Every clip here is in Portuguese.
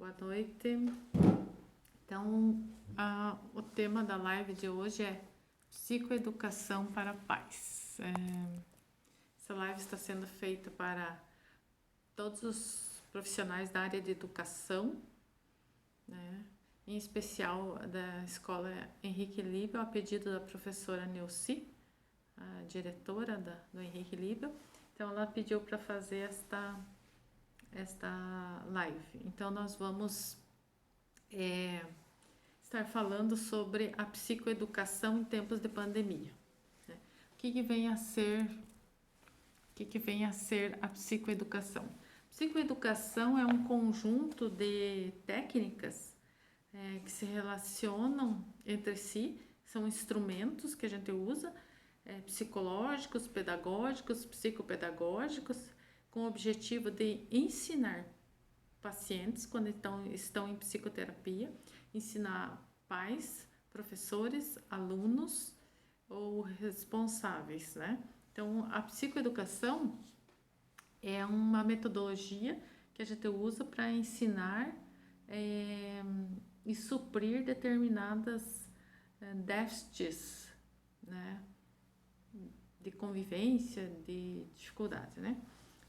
Boa noite. Então, o tema da live de hoje é psicoeducação para pais. Essa live está sendo feita para todos os profissionais da área de educação, né? Em especial da Escola Henrique Libel, a pedido da professora Neuci, a diretora do Henrique Libel. Então, ela pediu para fazer esta live. Então, nós vamos estar falando sobre a psicoeducação em tempos de pandemia, né? O que vem a ser a psicoeducação? Psicoeducação é um conjunto de técnicas que se relacionam entre si, são instrumentos que a gente usa, psicológicos, pedagógicos, psicopedagógicos, com o objetivo de ensinar pacientes quando estão em psicoterapia, ensinar pais, professores, alunos ou responsáveis, né? Então, a psicoeducação é uma metodologia que a gente usa para ensinar e suprir determinadas déficits, né, de convivência, de dificuldade, né?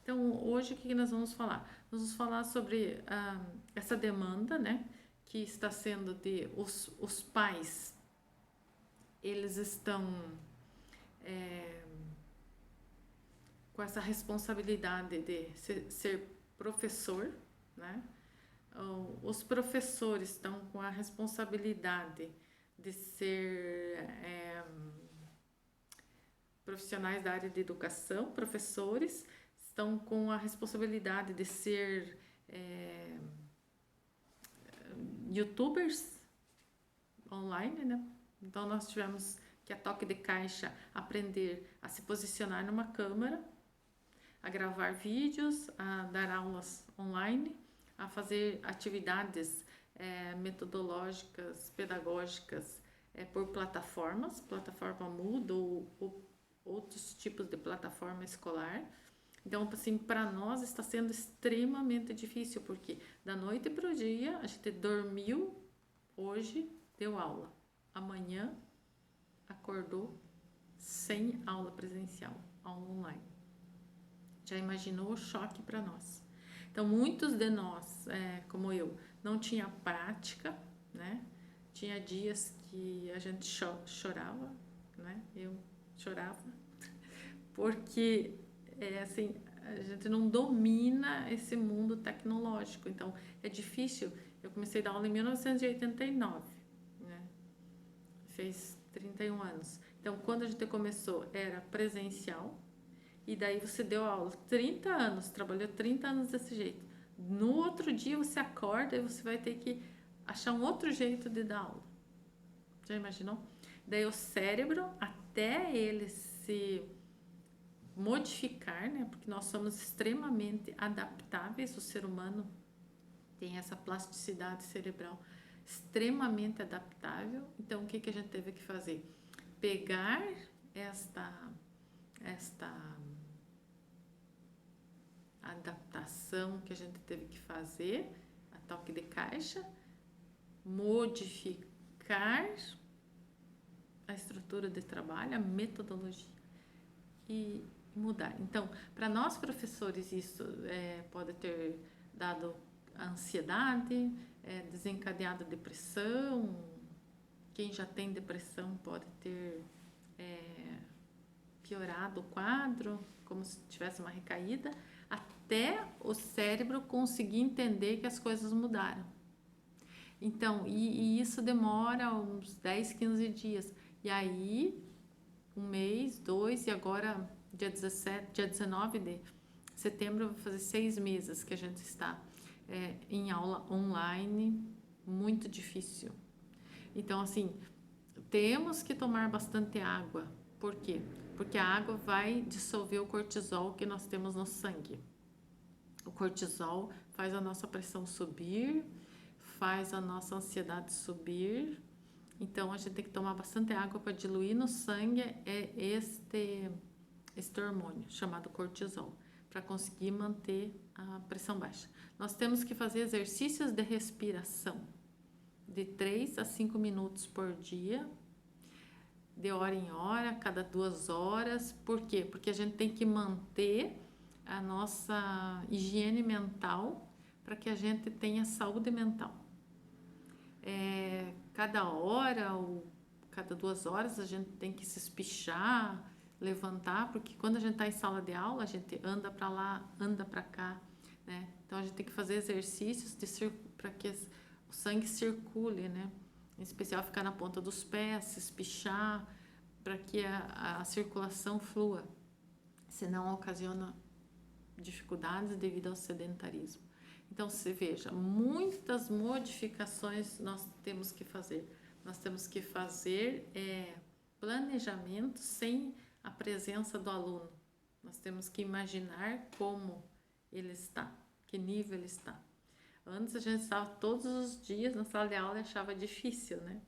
Então, hoje o que nós vamos falar? Nós vamos falar sobre essa demanda, né, que está sendo de os pais, eles estão com essa responsabilidade de ser professor, né? Os professores estão com a responsabilidade de ser profissionais da área de educação, professores, estão com a responsabilidade de ser youtubers online, né? Então, nós tivemos que, a toque de caixa, aprender a se posicionar numa câmera, a gravar vídeos, a dar aulas online, a fazer atividades metodológicas, pedagógicas por plataforma Moodle ou outros tipos de plataforma escolar. Então, assim, para nós está sendo extremamente difícil, porque da noite para o dia, a gente dormiu, hoje deu aula, amanhã acordou sem aula presencial, aula online. Já imaginou o choque para nós? Então, muitos de nós, como eu, não tinha prática, né? Tinha dias que a gente chorava, né? Eu chorava, porque assim, a gente não domina esse mundo tecnológico. Então, é difícil. Eu comecei a dar aula em 1989, né? Fez 31 anos. Então, quando a gente começou, era presencial. E daí você deu aula 30 anos, trabalhou 30 anos desse jeito. No outro dia você acorda e você vai ter que achar um outro jeito de dar aula. Já imaginou? Daí o cérebro, até ele se modificar, né? Porque nós somos extremamente adaptáveis, o ser humano tem essa plasticidade cerebral extremamente adaptável. Então, o que a gente teve que fazer? Pegar esta adaptação que a gente teve que fazer, a toque de caixa, modificar a estrutura de trabalho, a metodologia e mudar. Então, para nós professores, isso pode ter dado ansiedade, desencadeado depressão. Quem já tem depressão pode ter piorado o quadro, como se tivesse uma recaída, até o cérebro conseguir entender que as coisas mudaram. Então, e isso demora uns 10, 15 dias. E aí, um mês, 2, e agora, dia 19 de setembro, vai fazer 6 meses que a gente está em aula online, muito difícil. Então, assim, temos que tomar bastante água. Por quê? Porque a água vai dissolver o cortisol que nós temos no sangue. O cortisol faz a nossa pressão subir, faz a nossa ansiedade subir. Então, a gente tem que tomar bastante água para diluir no sangue este hormônio chamado cortisol, para conseguir manter a pressão baixa. Nós temos que fazer exercícios de respiração de 3 a 5 minutos por dia, de hora em hora, cada 2 horas. Por quê? Porque a gente tem que manter a nossa higiene mental para que a gente tenha saúde mental. Cada hora ou cada 2 horas a gente tem que se espichar, levantar, porque quando a gente está em sala de aula, a gente anda para lá, anda para cá, né? Então a gente tem que fazer exercícios para que o sangue circule, né? Em especial ficar na ponta dos pés, se espichar, para que a circulação flua, senão ocasiona dificuldades devido ao sedentarismo. Então, você veja, muitas modificações nós temos que fazer. Nós temos que fazer planejamento sem a presença do aluno. Nós temos que imaginar como ele está, que nível ele está. Antes a gente estava todos os dias na sala de aula e achava difícil, né?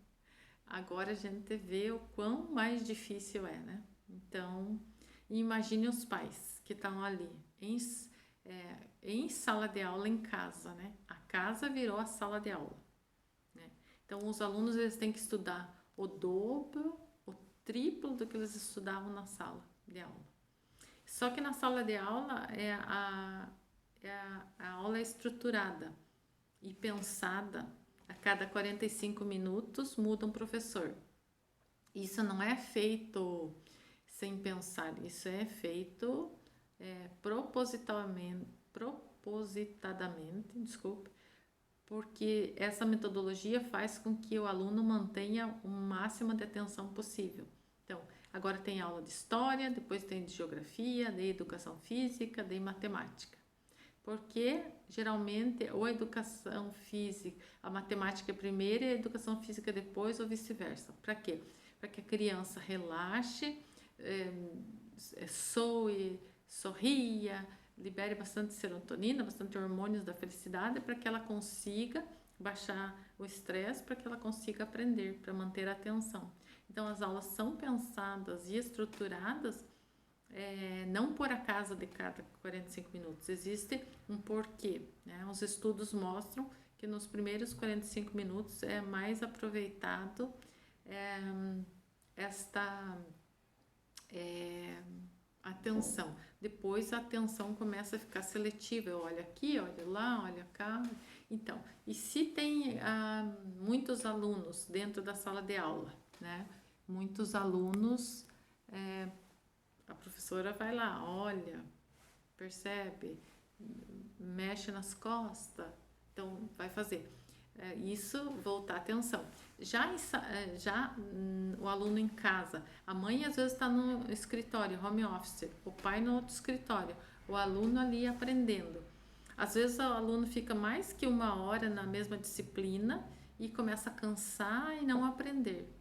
Agora a gente vê o quão mais difícil é, né? Então, imagine os pais que estão ali em sala de aula em casa, né? A casa virou a sala de aula, né? Então, os alunos eles têm que estudar o dobro, o triplo do que eles estudavam na sala de aula. Só que na sala de aula a aula é estruturada e pensada. A cada 45 minutos muda um professor. Isso não é feito sem pensar, isso é feito propositadamente, desculpe, porque essa metodologia faz com que o aluno mantenha o máximo de atenção possível. Então, agora tem aula de história, depois tem de geografia, de educação física, de matemática. Porque geralmente ou a educação física, a matemática é primeiro e a educação física depois, ou vice-versa. Para quê? Para que a criança relaxe, soe, sorria, libere bastante serotonina, bastante hormônios da felicidade, para que ela consiga baixar o estresse, para que ela consiga aprender, para manter a atenção. Então, as aulas são pensadas e estruturadas não por acaso de cada 45 minutos, existe um porquê, né? Os estudos mostram que nos primeiros 45 minutos é mais aproveitado esta atenção. Depois a atenção começa a ficar seletiva, eu olho aqui, olho lá, olho cá. Então, e se tem muitos alunos dentro da sala de aula, né? Muitos alunos, a professora vai lá, olha, percebe, mexe nas costas, então vai fazer. Isso, voltar a atenção. Já o aluno em casa, a mãe às vezes está no escritório, home office, o pai no outro escritório, o aluno ali aprendendo. Às vezes o aluno fica mais que 1 hora na mesma disciplina e começa a cansar e não aprender.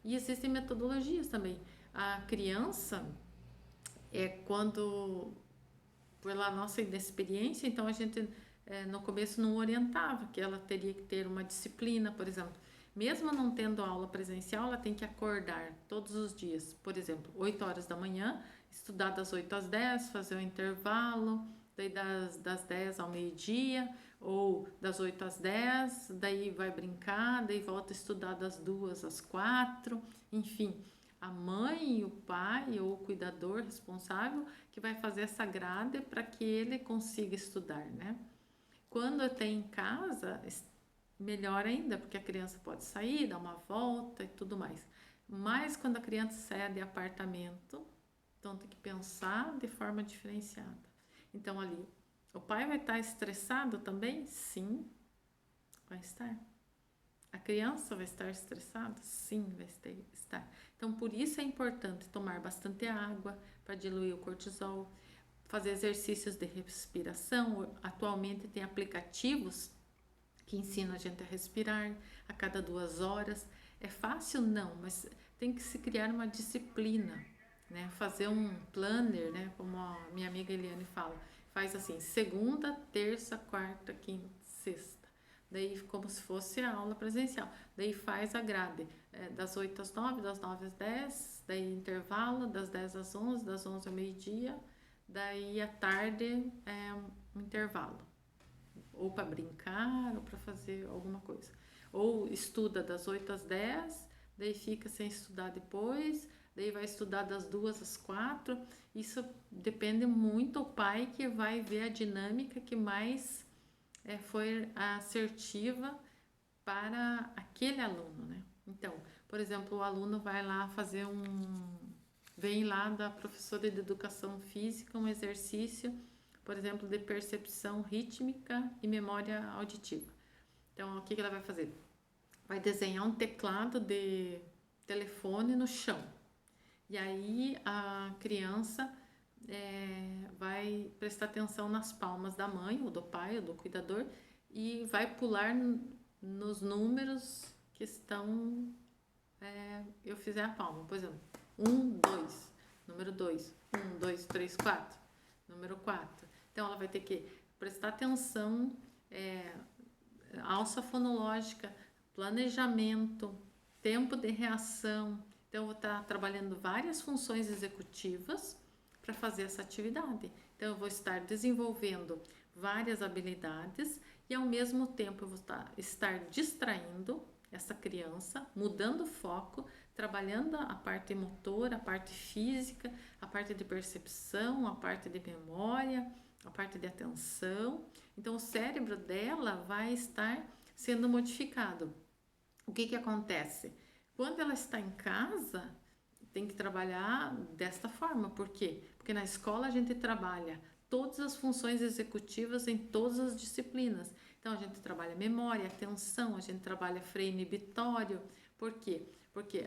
E existem metodologias também. A criança, quando, pela nossa inexperiência, então a gente no começo não orientava que ela teria que ter uma disciplina, por exemplo. Mesmo não tendo aula presencial, ela tem que acordar todos os dias, por exemplo, 8 horas da manhã, estudar das 8 às 10, fazer o intervalo, daí das 10 ao meio-dia, ou das 8 às 10, daí vai brincar, daí volta a estudar das 2 às 4, enfim. A mãe, o pai ou o cuidador responsável que vai fazer essa grade para que ele consiga estudar, né? Quando tem em casa, melhor ainda, porque a criança pode sair, dar uma volta e tudo mais. Mas quando a criança sai de apartamento, então tem que pensar de forma diferenciada. Então ali, o pai vai estar estressado também? Sim, vai estar. A criança vai estar estressada? Sim, vai estar. Então, por isso é importante tomar bastante água para diluir o cortisol, fazer exercícios de respiração. Atualmente tem aplicativos que ensinam a gente a respirar a cada 2 horas. É fácil? Não, mas tem que se criar uma disciplina, né? Fazer um planner, né? Como a minha amiga Eliane fala, faz assim, segunda, terça, quarta, quinta, sexta. Daí como se fosse a aula presencial. Daí faz a grade, das 8 às 9, das 9 às 10, daí intervalo, das 10 às 11, das 11 ao meio-dia, daí à tarde um intervalo, ou para brincar, ou para fazer alguma coisa. Ou estuda das 8 às 10, daí fica sem estudar depois, daí vai estudar das 2 às 4. Isso depende muito do pai, que vai ver a dinâmica que mais foi assertiva para aquele aluno, né? Então, por exemplo, o aluno vai lá fazer vem lá da professora de educação física um exercício, por exemplo, de percepção rítmica e memória auditiva. Então, o que ela vai fazer? Vai desenhar um teclado de telefone no chão. E aí a criança vai prestar atenção nas palmas da mãe, ou do pai, ou do cuidador, e vai pular nos números que estão... eu fizer a palma, por exemplo, 1, 2, número 2, 1, 2, 3, 4, número 4. Então, ela vai ter que prestar atenção, alça fonológica, planejamento, tempo de reação. Então, eu vou estar trabalhando várias funções executivas para fazer essa atividade. Então, eu vou estar desenvolvendo várias habilidades e, ao mesmo tempo, eu vou estar distraindo essa criança, mudando o foco, trabalhando a parte motora, a parte física, a parte de percepção, a parte de memória, a parte de atenção. Então, o cérebro dela vai estar sendo modificado. O que acontece? Quando ela está em casa, tem que trabalhar desta forma. Por quê? Porque na escola a gente trabalha todas as funções executivas em todas as disciplinas. Então, a gente trabalha memória, atenção, a gente trabalha freio inibitório. Por quê? Porque,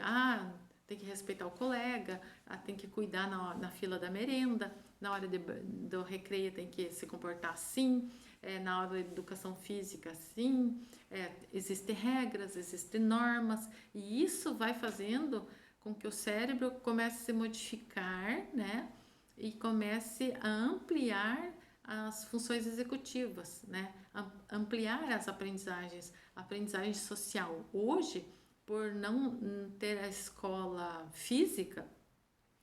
tem que respeitar o colega, tem que cuidar na fila da merenda, na hora do recreio tem que se comportar assim, na hora da educação física assim, existem regras, existem normas, e isso vai fazendo com que o cérebro comece a se modificar, né? E comece a ampliar as funções executivas, né? Ampliar as aprendizagens, aprendizagem social. Hoje, por não ter a escola física,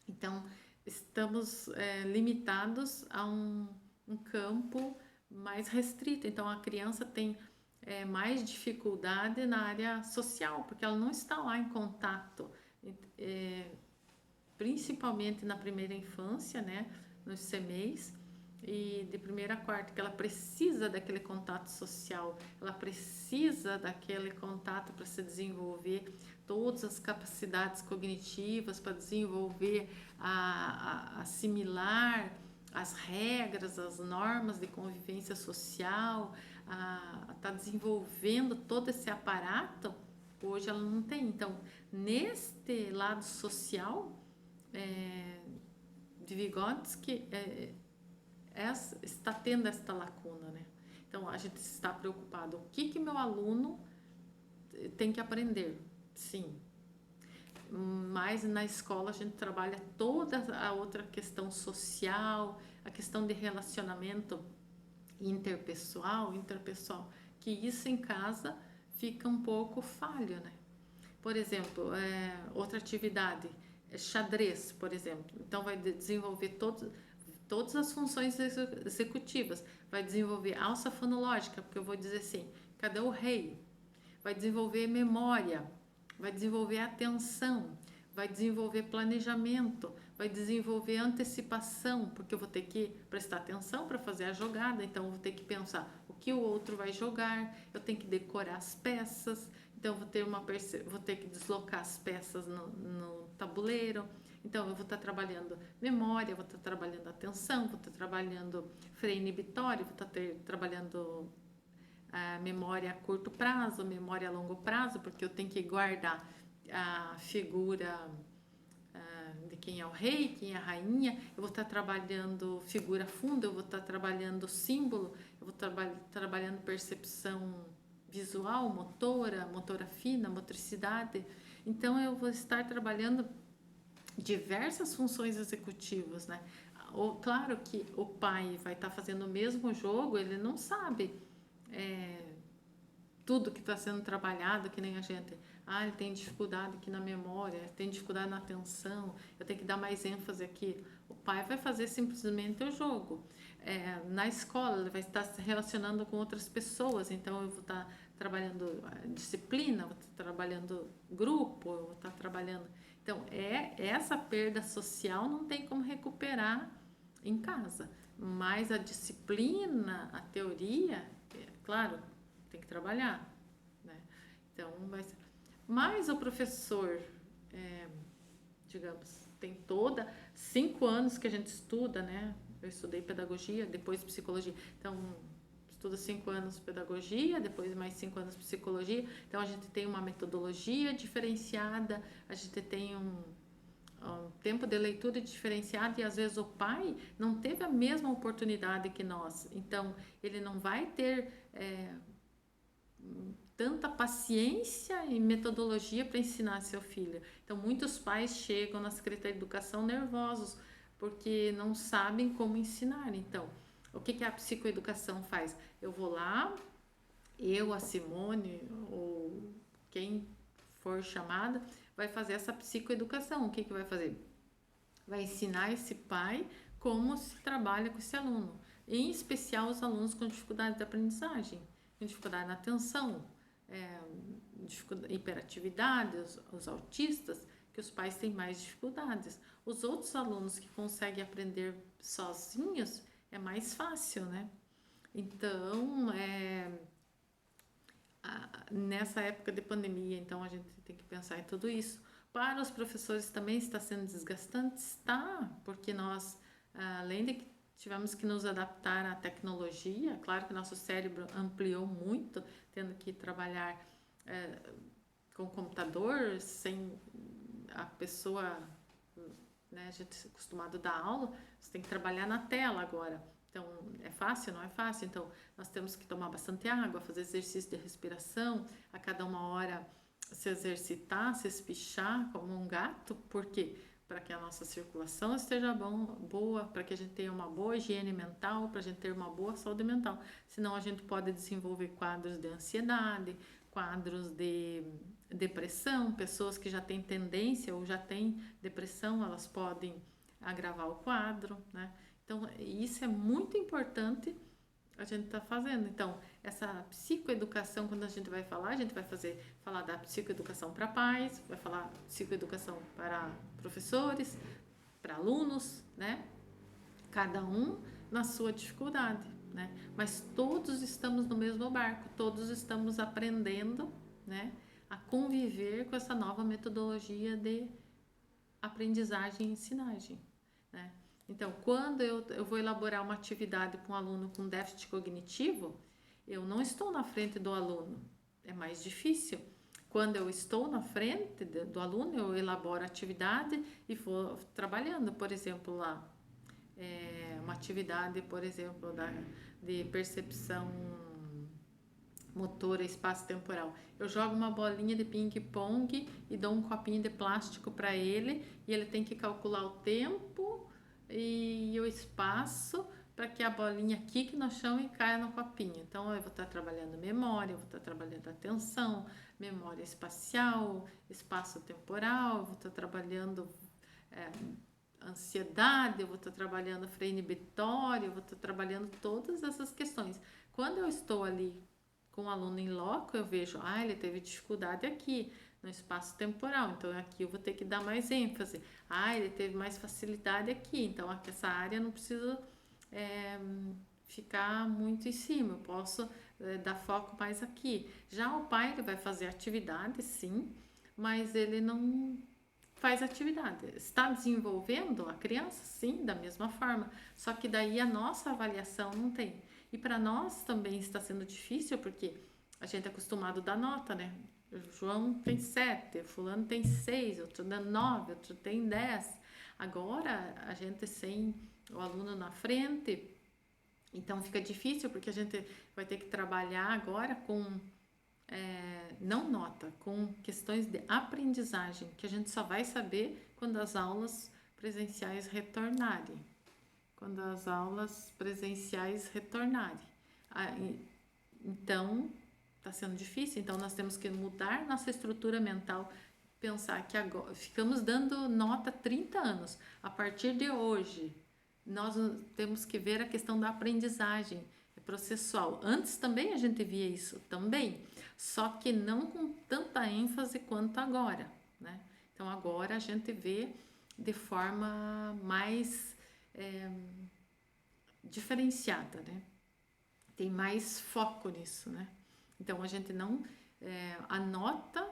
então estamos limitados a um campo mais restrito. Então, a criança tem mais dificuldade na área social, porque ela não está lá em contato, principalmente na primeira infância, né, nos CMEs, e de primeira a quarta, que ela precisa daquele contato social, ela precisa daquele contato para se desenvolver todas as capacidades cognitivas, para desenvolver, assimilar as regras, as normas de convivência social, tá desenvolvendo todo esse aparato. Hoje ela não tem. Então, neste lado social, de Vygotsky, está tendo esta lacuna, né? Então, a gente está preocupado. O que meu aluno tem que aprender? Sim. Mas na escola a gente trabalha toda a outra questão social, a questão de relacionamento interpessoal, que isso em casa fica um pouco falho, né? Por exemplo, outra atividade, xadrez, por exemplo. Então, vai desenvolver todas as funções executivas. Vai desenvolver alça fonológica, porque eu vou dizer assim, cadê o rei? Vai desenvolver memória, vai desenvolver atenção, vai desenvolver planejamento, vai desenvolver antecipação, porque eu vou ter que prestar atenção para fazer a jogada, então eu vou ter que pensar o que o outro vai jogar, eu tenho que decorar as peças, então eu vou ter que deslocar as peças no tabuleiro. Então, eu vou estar trabalhando memória, vou estar trabalhando atenção, vou estar trabalhando freio inibitório, vou estar trabalhando memória a curto prazo, memória a longo prazo, porque eu tenho que guardar a figura de quem é o rei, quem é a rainha. Eu vou estar trabalhando figura funda, eu vou estar trabalhando símbolo, eu vou estar trabalhando percepção visual, motora fina, motricidade. Então, eu vou estar trabalhando diversas funções executivas, né? Claro que o pai vai estar fazendo o mesmo jogo, ele não sabe tudo que está sendo trabalhado, que nem a gente. Ele tem dificuldade aqui na memória, tem dificuldade na atenção, eu tenho que dar mais ênfase aqui. O pai vai fazer simplesmente o jogo. Na escola, ele vai estar se relacionando com outras pessoas, então eu vou estar trabalhando disciplina, vou estar trabalhando grupo, eu vou estar trabalhando. Então, essa perda social não tem como recuperar em casa, mas a disciplina, a teoria, claro, tem que trabalhar, né? Então, mas o professor, digamos, tem 5 anos que a gente estuda, né? Eu estudei pedagogia, depois psicologia. Então, estuda 5 anos pedagogia, depois mais 5 anos psicologia. Então, a gente tem uma metodologia diferenciada, a gente tem um tempo de leitura diferenciado e às vezes o pai não teve a mesma oportunidade que nós. Então, ele não vai ter tanta paciência e metodologia para ensinar seu filho. Então, muitos pais chegam na Secretaria de Educação nervosos porque não sabem como ensinar. Então, o que a psicoeducação faz? Eu vou lá, a Simone, ou quem for chamada, vai fazer essa psicoeducação. O que vai fazer? Vai ensinar esse pai como se trabalha com esse aluno, em especial os alunos com dificuldade de aprendizagem, com dificuldade na atenção, hiperatividade, os autistas, que os pais têm mais dificuldades. Os outros alunos que conseguem aprender sozinhos é mais fácil, né? Então, nessa época de pandemia, então a gente tem que pensar em tudo isso. Para os professores também está sendo desgastante? Está, porque nós, além de que tivemos que nos adaptar à tecnologia, claro que nosso cérebro ampliou muito, tendo que trabalhar com computador, sem a pessoa, né, a gente é acostumado a dar aula, você tem que trabalhar na tela agora. Então, é fácil? Não é fácil. Então, nós temos que tomar bastante água, fazer exercício de respiração, a cada 1 hora se exercitar, se espichar como um gato. Por quê? Para que a nossa circulação esteja boa, para que a gente tenha uma boa higiene mental, para a gente ter uma boa saúde mental. Senão, a gente pode desenvolver quadros de ansiedade, quadros de depressão. Pessoas que já têm tendência ou já têm depressão, elas podem agravar o quadro, né? Então, isso é muito importante a gente está fazendo. Então, essa psicoeducação, quando a gente vai falar, a gente vai falar da psicoeducação para pais, vai falar psicoeducação para professores, para alunos, né? Cada um na sua dificuldade, né? Mas todos estamos no mesmo barco, todos estamos aprendendo, né? A conviver com essa nova metodologia de aprendizagem e ensinagem, né? Então, quando eu vou elaborar uma atividade para um aluno com déficit cognitivo, eu não estou na frente do aluno, é mais difícil. Quando eu estou na frente do aluno, eu elaboro a atividade e vou trabalhando, por exemplo, lá, uma atividade, por exemplo, de percepção motora espaço-temporal. Eu jogo uma bolinha de ping-pong e dou um copinho de plástico para ele e ele tem que calcular o tempo e o espaço para que a bolinha quique no chão e caia no copinho. Então, eu vou estar trabalhando memória, eu vou estar trabalhando atenção, memória espacial, espaço-temporal, eu vou estar trabalhando ansiedade, eu vou estar trabalhando freio inibitório, eu vou estar trabalhando todas essas questões. Quando eu estou ali com o aluno em loco, eu vejo, ele teve dificuldade aqui, no espaço temporal, então aqui eu vou ter que dar mais ênfase. Ele teve mais facilidade aqui, então aqui essa área eu não preciso ficar muito em cima, eu posso dar foco mais aqui. Já o pai, ele vai fazer atividade, sim, mas ele não faz atividade. Está desenvolvendo a criança? Sim, da mesma forma, só que daí a nossa avaliação não tem. E para nós também está sendo difícil, porque a gente é acostumado a dar nota, né? O João tem 7, fulano tem 6, outro tem 9, outro tem 10. Agora, a gente sem o aluno na frente, então fica difícil, porque a gente vai ter que trabalhar agora com, não nota, com questões de aprendizagem, que a gente só vai saber quando as aulas presenciais retornarem. Quando as aulas presenciais retornarem. Então, está sendo difícil, então nós temos que mudar nossa estrutura mental pensar que agora ficamos dando nota 30 anos. A partir de hoje, nós temos que ver a questão da aprendizagem processual. Antes também a gente via isso também, só que não com tanta ênfase quanto agora, né? Então agora a gente vê de forma mais diferenciada, né? Tem mais foco nisso, né? Então a gente não a nota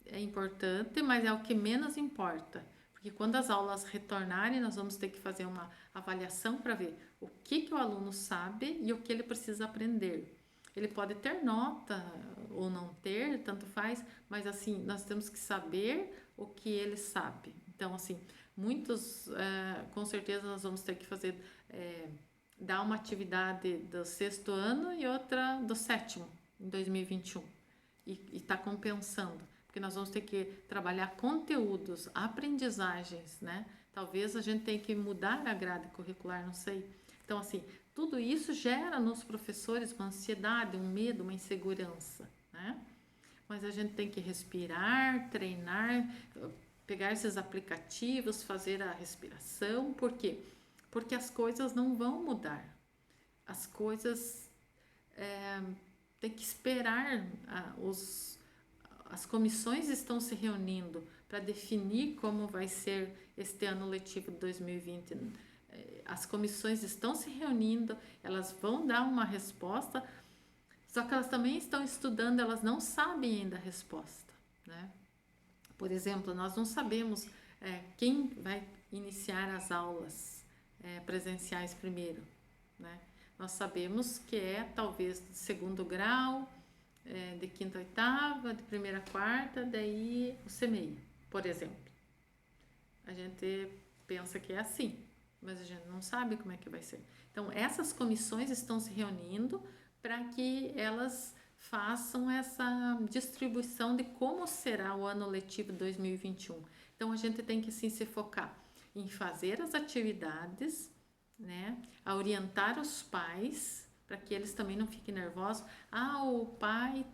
é importante, mas é o que menos importa. Porque quando as aulas retornarem, nós vamos ter que fazer uma avaliação para ver o que o aluno sabe e o que ele precisa aprender. Ele pode ter nota ou não ter, tanto faz, mas assim, nós temos que saber o que ele sabe. Então, assim, muitos, com certeza nós vamos ter que fazer, dar uma atividade do 6º ano e outra do 7º, em 2021. E está compensando, porque nós vamos ter que trabalhar conteúdos, aprendizagens, né? Talvez a gente tenha que mudar a grade curricular, não sei. Então, assim, tudo isso gera nos professores uma ansiedade, um medo, uma insegurança, né? Mas a gente tem que respirar, treinar, pegar esses aplicativos, fazer a respiração. Por quê? Porque as coisas não vão mudar. As coisas tem que esperar. As comissões estão se reunindo para definir como vai ser este ano letivo de 2020. As comissões estão se reunindo, elas vão dar uma resposta, só que elas também estão estudando, elas não sabem ainda a resposta, né? Por exemplo, nós não sabemos quem vai iniciar as aulas presenciais primeiro, né? Nós sabemos que talvez de 2º grau, de 5ª a 8ª, de 1ª a 4ª, daí o CMEI, por exemplo. A gente pensa que é assim, mas a gente não sabe como é que vai ser. Então, essas comissões estão se reunindo para que elas façam essa distribuição de como será o ano letivo 2021. Então, a gente tem que assim, se focar em fazer as atividades, né? A orientar os pais para que eles também não fiquem nervosos. O pai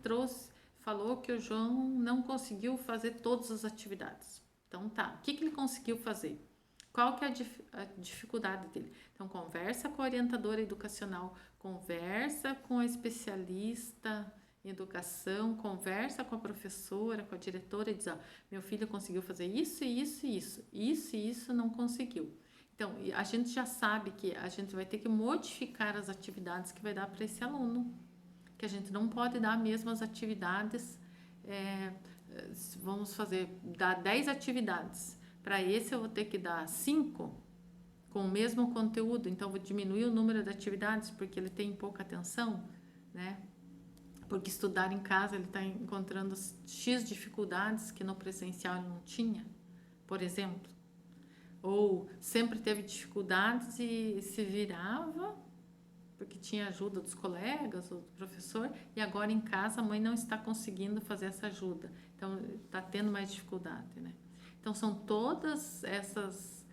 falou que o João não conseguiu fazer todas as atividades. Então tá, o que ele conseguiu fazer? Qual que é a dificuldade dele? Então conversa com a orientadora educacional, conversa com a especialista em educação, conversa com a professora, com a diretora e diz, meu filho conseguiu fazer isso e isso e isso, isso e isso não conseguiu. Então, a gente já sabe que a gente vai ter que modificar as atividades que vai dar para esse aluno, que a gente não pode dar mesmo as atividades, vamos dar 10 atividades, para esse eu vou ter que dar 5 com o mesmo conteúdo, então vou diminuir o número de atividades porque ele tem pouca atenção, né? Porque estudar em casa ele está encontrando X dificuldades que no presencial ele não tinha, por exemplo. Ou sempre teve dificuldades e se virava porque tinha ajuda dos colegas ou do professor, e agora em casa a mãe não está conseguindo fazer essa ajuda, então está tendo mais dificuldade, né? Então são todas essas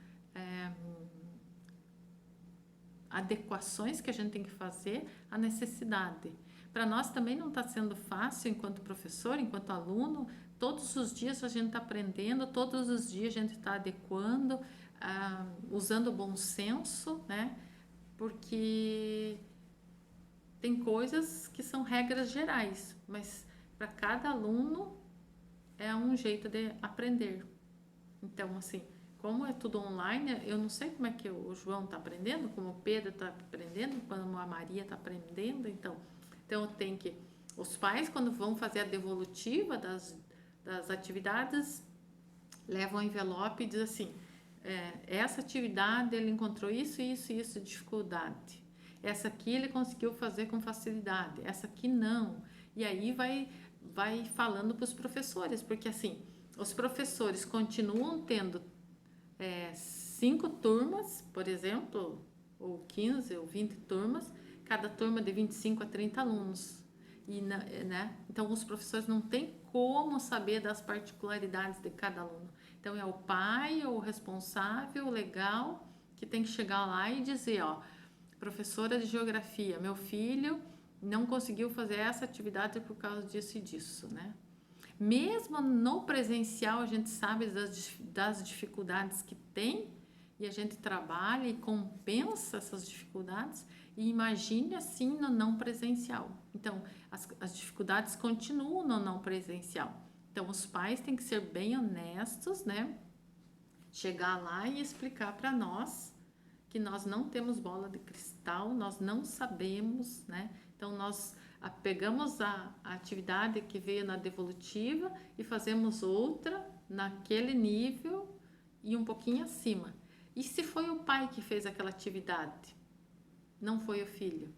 adequações que a gente tem que fazer à necessidade. Para nós também não está sendo fácil enquanto professor, enquanto aluno. Todos os dias a gente está aprendendo, todos os dias a gente está adequando, usando o bom senso, né? Porque tem coisas que são regras gerais, mas para cada aluno é um jeito de aprender. Então, assim, como é tudo online, eu não sei como é que o João está aprendendo, como o Pedro está aprendendo, como a Maria está aprendendo. Então eu tenho que... Os pais, quando vão fazer a devolutiva das atividades, levam o envelope e dizem assim, essa atividade ele encontrou isso, isso e isso de dificuldade. Essa aqui ele conseguiu fazer com facilidade, essa aqui não. E aí vai falando para os professores, porque assim, os professores continuam tendo 5 turmas, por exemplo, ou 15 ou 20 turmas, cada turma de 25 a 30 alunos. E, né? Então, os professores não têm como saber das particularidades de cada aluno. Então, é o pai, o responsável, o legal, que tem que chegar lá e dizer, professora de geografia, meu filho não conseguiu fazer essa atividade por causa disso e disso, né? Mesmo no presencial, a gente sabe das dificuldades que tem e a gente trabalha e compensa essas dificuldades. E imagine assim no não presencial. Então, as dificuldades continuam no não presencial. Então, os pais têm que ser bem honestos, né? Chegar lá e explicar para nós que nós não temos bola de cristal, nós não sabemos, né? Então, nós pegamos a atividade que veio na devolutiva e fazemos outra naquele nível e um pouquinho acima. E se foi o pai que fez aquela atividade? Não foi o filho.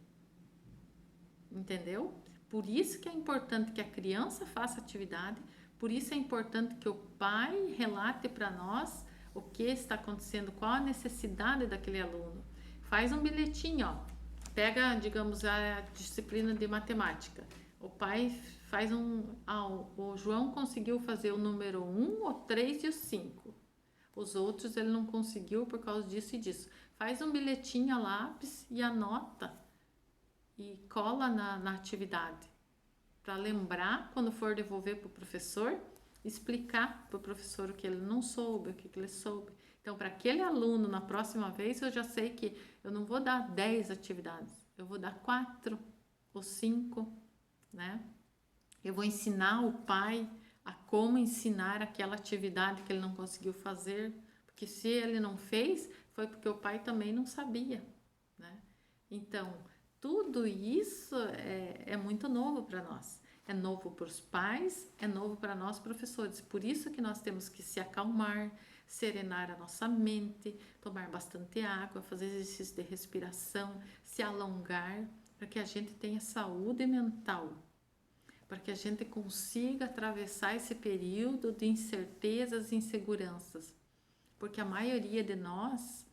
Entendeu? Por isso que é importante que a criança faça atividade, por isso é importante que o pai relate para nós o que está acontecendo, qual a necessidade daquele aluno. Faz um bilhetinho, ó. Pega, digamos, a disciplina de matemática. O pai faz o João conseguiu fazer o número 1, o 3 e o 5. Os outros ele não conseguiu por causa disso e disso. Faz um bilhetinho a lápis e anota e cola na atividade para lembrar quando for devolver para o professor, explicar para o professor o que ele não soube, o que ele soube. Então, para aquele aluno, na próxima vez, eu já sei que eu não vou dar 10 atividades, eu vou dar 4 ou 5, né? Eu vou ensinar o pai a como ensinar aquela atividade que ele não conseguiu fazer, porque se ele não fez, foi porque o pai também não sabia, né? Então, tudo isso é muito novo para nós. É novo para os pais, é novo para nós professores. Por isso que nós temos que se acalmar, serenar a nossa mente, tomar bastante água, fazer exercício de respiração, se alongar, para que a gente tenha saúde mental, para que a gente consiga atravessar esse período de incertezas e inseguranças. Porque a maioria de nós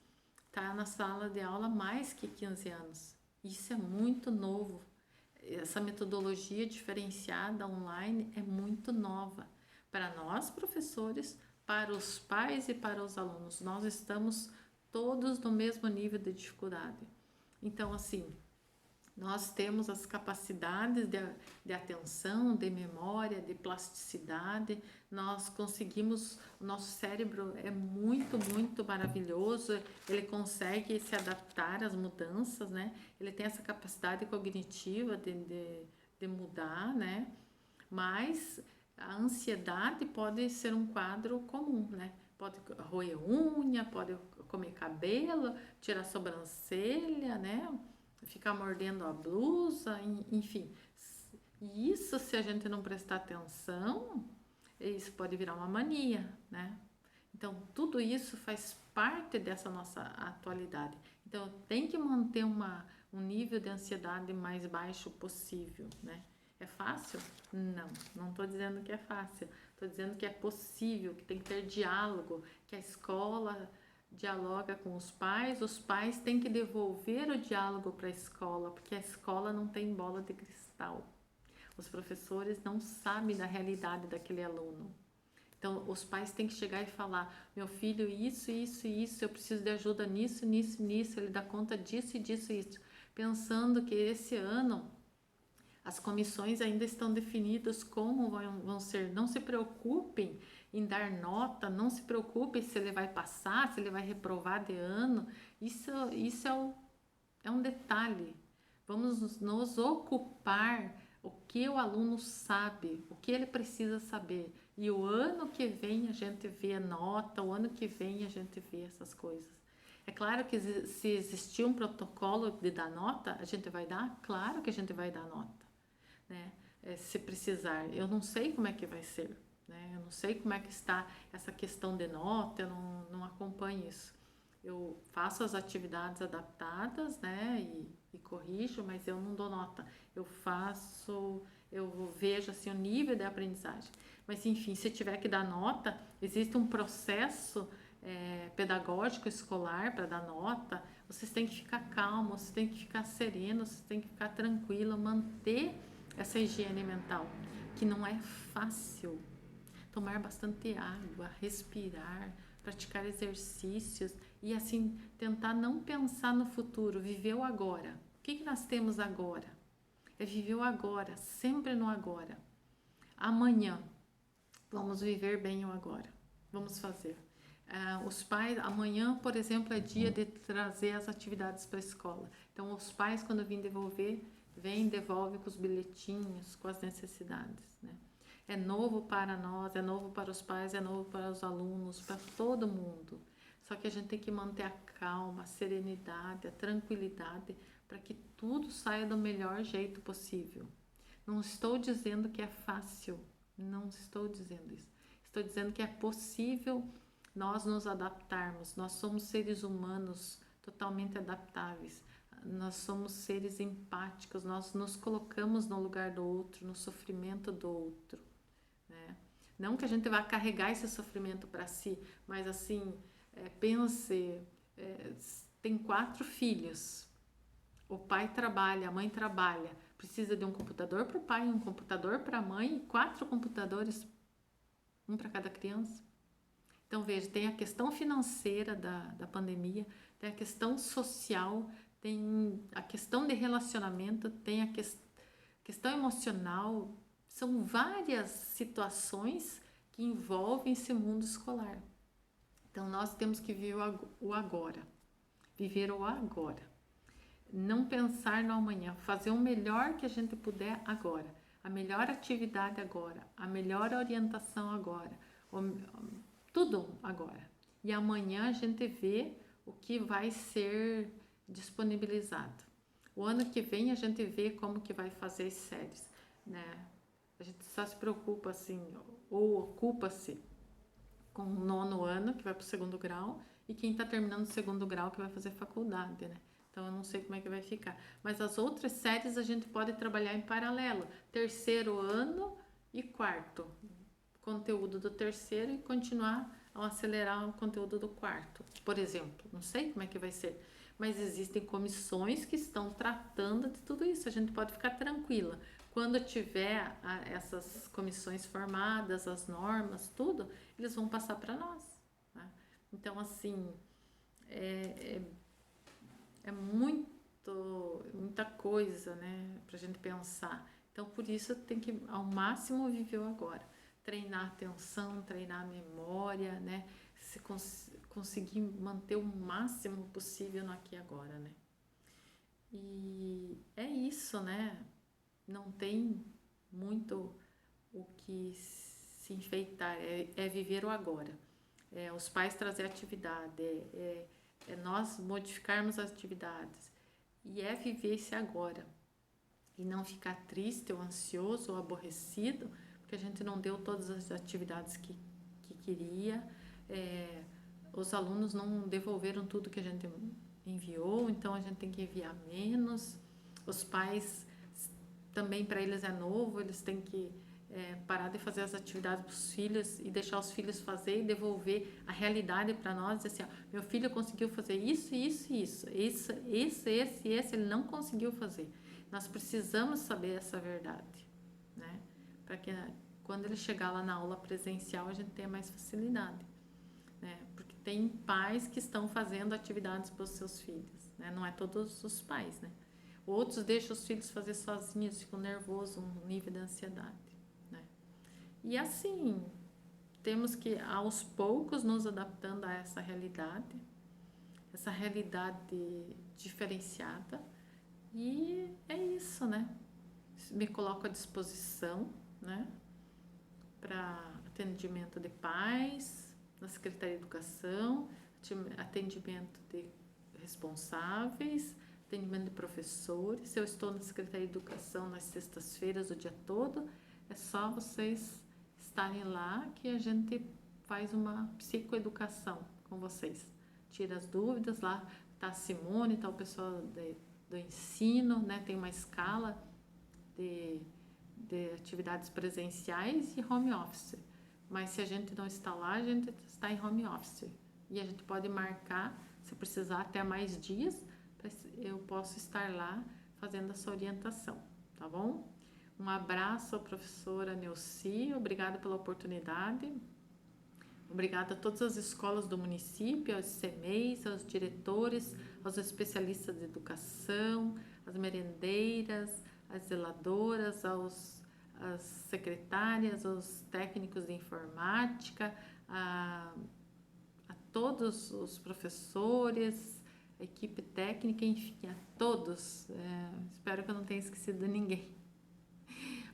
está na sala de aula há mais que 15 anos. Isso é muito novo. Essa metodologia diferenciada online é muito nova para nós professores, para os pais e para os alunos. Nós estamos todos no mesmo nível de dificuldade. Então, assim, nós temos as capacidades de atenção, de memória, de plasticidade, nós conseguimos, o nosso cérebro é muito, muito maravilhoso, ele consegue se adaptar às mudanças, né? Ele tem essa capacidade cognitiva de mudar, né? Mas a ansiedade pode ser um quadro comum, né? Pode roer unha, pode comer cabelo, tirar sobrancelha, né? Ficar mordendo a blusa, enfim. E isso, se a gente não prestar atenção, isso pode virar uma mania, né? Então, tudo isso faz parte dessa nossa atualidade. Então, tem que manter um nível de ansiedade mais baixo possível, né? É fácil? Não estou dizendo que é fácil. Estou dizendo que é possível, que tem que ter diálogo, que a escola dialoga com os pais têm que devolver o diálogo para a escola, porque a escola não tem bola de cristal. Os professores não sabem da realidade daquele aluno. Então, os pais têm que chegar e falar: meu filho, isso, eu preciso de ajuda nisso, ele dá conta disso e disso, isso. Pensando que esse ano as comissões ainda estão definidas como vão ser. Não se preocupem em dar nota, não se preocupem se ele vai passar, se ele vai reprovar de ano. Isso é um detalhe. Vamos nos ocupar o que o aluno sabe, o que ele precisa saber. E o ano que vem a gente vê a nota, o ano que vem a gente vê essas coisas. É claro que se existir um protocolo de dar nota, a gente vai dar? Claro que a gente vai dar nota, né? Se precisar. Eu não sei como é que vai ser, né? Eu não sei como é que está essa questão de nota, eu não acompanho isso. Eu faço as atividades adaptadas, né? E corrijo, mas eu não dou nota. Eu vejo assim o nível de aprendizagem. Mas enfim, se tiver que dar nota, existe um processo pedagógico escolar para dar nota. Vocês têm que ficar calmos, vocês têm que ficar serenos, vocês têm que ficar tranquilo, manter essa higiene mental, que não é fácil. Tomar bastante água, respirar, praticar exercícios e assim tentar não pensar no futuro, viver o agora. O que nós temos agora? É viver o agora, sempre no agora. Amanhã. Vamos viver bem o agora. Vamos fazer. Os pais, amanhã, por exemplo, é dia de trazer as atividades para a escola. Então, os pais, quando vêm devolver, vêm e devolvem com os bilhetinhos, com as necessidades, né? É novo para nós, é novo para os pais, é novo para os alunos, para todo mundo. Só que a gente tem que manter a calma, a serenidade, a tranquilidade, para que tudo saia do melhor jeito possível. Não estou dizendo que é fácil, não estou dizendo isso. Estou dizendo que é possível nós nos adaptarmos. Nós somos seres humanos totalmente adaptáveis. Nós somos seres empáticos, nós nos colocamos no lugar do outro, no sofrimento do outro, né? Não que a gente vá carregar esse sofrimento para si, mas assim, pense, tem 4 filhos, o pai trabalha, a mãe trabalha, precisa de um computador para o pai, um computador para a mãe, 4 computadores, um para cada criança. Então, veja, tem a questão financeira da pandemia, tem a questão social, tem a questão de relacionamento, tem a questão emocional. São várias situações que envolvem esse mundo escolar. Então, nós temos que viver o agora. Viver o agora. Não pensar no amanhã. Fazer o melhor que a gente puder agora. A melhor atividade agora. A melhor orientação agora. Tudo agora. E amanhã a gente vê o que vai ser disponibilizado. O ano que vem a gente vê como que vai fazer as séries, né? A gente só se preocupa assim, ou ocupa-se com o 9º ano, que vai para o 2º grau, e quem está terminando o 2º grau, que vai fazer faculdade, né? Então eu não sei como é que vai ficar. Mas as outras séries a gente pode trabalhar em paralelo. 3º ano e 4º. Conteúdo do 3º e continuar a acelerar o conteúdo do 4º, por exemplo. Não sei como é que vai ser. Mas existem comissões que estão tratando de tudo isso. A gente pode ficar tranquila. Quando tiver essas comissões formadas, as normas, tudo, eles vão passar para nós, né? Então, assim, é muita coisa, né, para a gente pensar. Então, por isso, tem que, ao máximo, viver o agora. Treinar a atenção, treinar a memória, né? Se conseguir manter o máximo possível no aqui e agora, né? E é isso, né? Não tem muito o que se enfeitar, é viver o agora. Os pais trazer atividade, nós modificarmos as atividades. E é viver esse agora. E não ficar triste ou ansioso ou aborrecido, porque a gente não deu todas as atividades que queria. Os alunos não devolveram tudo que a gente enviou, então a gente tem que enviar menos. Os pais, também para eles é novo, eles têm que parar de fazer as atividades para os filhos e deixar os filhos fazer e devolver a realidade para nós. Dizer assim, ó, meu filho conseguiu fazer isso, isso e isso. Esse ele não conseguiu fazer. Nós precisamos saber essa verdade, né? Para que quando ele chegar lá na aula presencial a gente tenha mais facilidade, né? Porque tem pais que estão fazendo atividades para os seus filhos, né? Não é todos os pais, né? Outros deixam os filhos fazer sozinhos, ficam nervosos, um nível de ansiedade, né? E assim, temos que aos poucos nos adaptando a essa realidade diferenciada. E é isso, né? Me coloco à disposição, né? Para atendimento de pais, na Secretaria de Educação, atendimento de responsáveis, atendimento de professores. Eu estou na Secretaria de Educação nas sextas-feiras o dia todo. É só vocês estarem lá que a gente faz uma psicoeducação com vocês. Tira as dúvidas, lá tá a Simone, tá o pessoal do ensino, né? Tem uma escala de atividades presenciais e home office. Mas se a gente não está lá, a gente está em home office. E a gente pode marcar, se precisar, até mais dias, eu posso estar lá fazendo essa orientação, tá bom? Um abraço à professora Neuci, obrigada pela oportunidade. Obrigada a todas as escolas do município, aos CMEIs, aos diretores, aos especialistas de educação, às merendeiras, às zeladoras, as secretárias, os técnicos de informática, a todos os professores, a equipe técnica, enfim, a todos. Espero que eu não tenha esquecido de ninguém.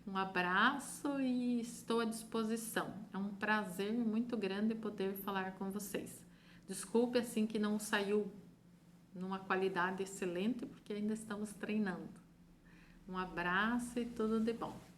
Um abraço e estou à disposição. É um prazer muito grande poder falar com vocês. Desculpe assim que não saiu numa qualidade excelente, porque ainda estamos treinando. Um abraço e tudo de bom.